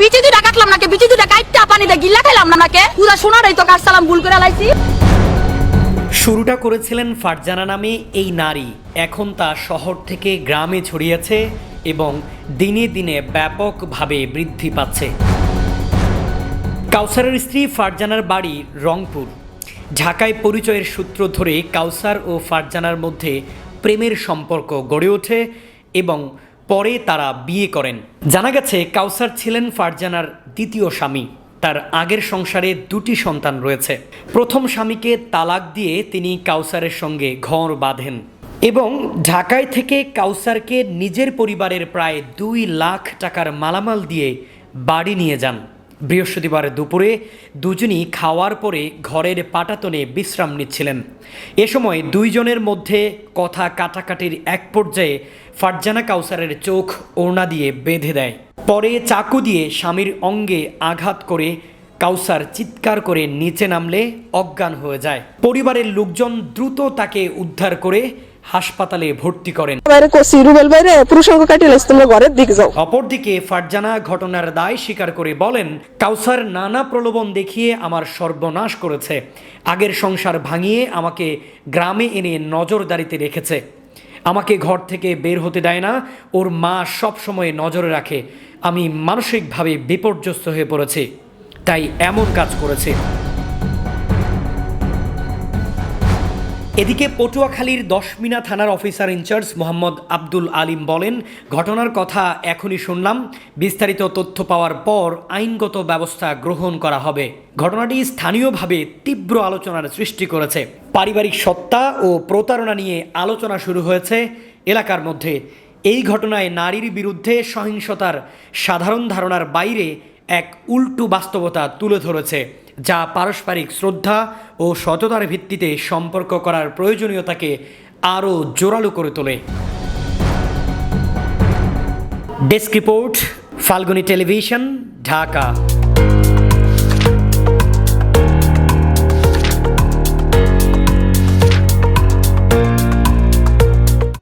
বিচি দুইটা কাটলাম নাকি, বিচি দুইটা কাটটা পানিতে গিল্লা খাইলাম না নাকি, পুরা সোনারই তো কাটসালাম ভুল করে লাইছি। শুরুটা করেছিলেন ফারজানা নামে এই নারী, এখন তা শহর থেকে গ্রামে ছড়িয়েছে এবং দিনে দিনে ব্যাপকভাবে বৃদ্ধি পাচ্ছে। কাউসারের স্ত্রী ফারজানার বাড়ি রংপুর। ঢাকায় পরিচয়ের সূত্র ধরে কাউসার ও ফারজানার মধ্যে প্রেমের সম্পর্ক গড়ে ওঠে এবং পরে তারা বিয়ে করেন। জানা গেছে কাউসার ছিলেন ফারজানার দ্বিতীয় স্বামী। তার আগের সংসারে দুটি সন্তান রয়েছে। প্রথম স্বামীকে তালাক দিয়ে তিনি কাউসারের সঙ্গে ঘর বাঁধেন এবং ঢাকায় থেকে কাউসারকে নিজের পরিবারের প্রায় 2 লাখ টাকার মালামাল দিয়ে বাড়ি নিয়ে যান। বৃহস্পতিবার দুপুরে দুজনই খাওয়ার পরে ঘরের পাটাতনে বিশ্রাম নিচ্ছিলেন। এ সময় দুইজনের মধ্যে কথা কাটাকাটির এক পর্যায়ে ফারজানা কাউসারের চোখ ওড়না দিয়ে বেঁধে দেয়। পরে চাকু দিয়ে স্বামীর অঙ্গে আঘাত করে কাউসার চিৎকার করে নিচে নামলে অজ্ঞান হয়ে যায়। পরিবারের লোকজন দ্রুত তাকে উদ্ধার করে হাসপাতালে ভর্তি করেন। অপরদিকে ফারজানা ঘটনার দায় স্বীকার করে বলেন, কাউসার নানা প্রলোভন দেখিয়ে আমার সর্বনাশ করেছে। আগের সংসার ভাঙিয়ে আমাকে গ্রামে এনে নজরদারিতে রেখেছে। আমাকে ঘর থেকে বের হতে দেয় না। ওর মা সব সময় নজরে রাখে। আমি মানসিকভাবে বিপর্যস্ত হয়ে পড়েছি, তাই এমন কাজ করেছে। এদিকে পটুয়াখালীর 10 মিনা থানার অফিসার ইনচার্জ মোহাম্মদ আব্দুল আলিম বলেন, ঘটনার কথা এখনই শুনলাম, বিস্তারিত তথ্য পাওয়ার পর আইনগত ব্যবস্থা গ্রহণ করা হবে। ঘটনাটি স্থানীয়ভাবে তীব্র আলোচনার সৃষ্টি করেছে। পারিবারিক সত্তা ও প্রতারণা নিয়ে আলোচনা শুরু হয়েছে এলাকার মধ্যে। এই ঘটনায় নারীর বিরুদ্ধে সহিংসতার সাধারণ ধারণার বাইরে এক উল্টো বাস্তবতা তুলে ধরেছে, যা পারস্পরিক শ্রদ্ধা ও সততার ভিত্তিতে সম্পর্ক করার প্রয়োজনীয়তাকে আরও জোরালো করে তোলে। Desk report, Falguni television, Dhaka.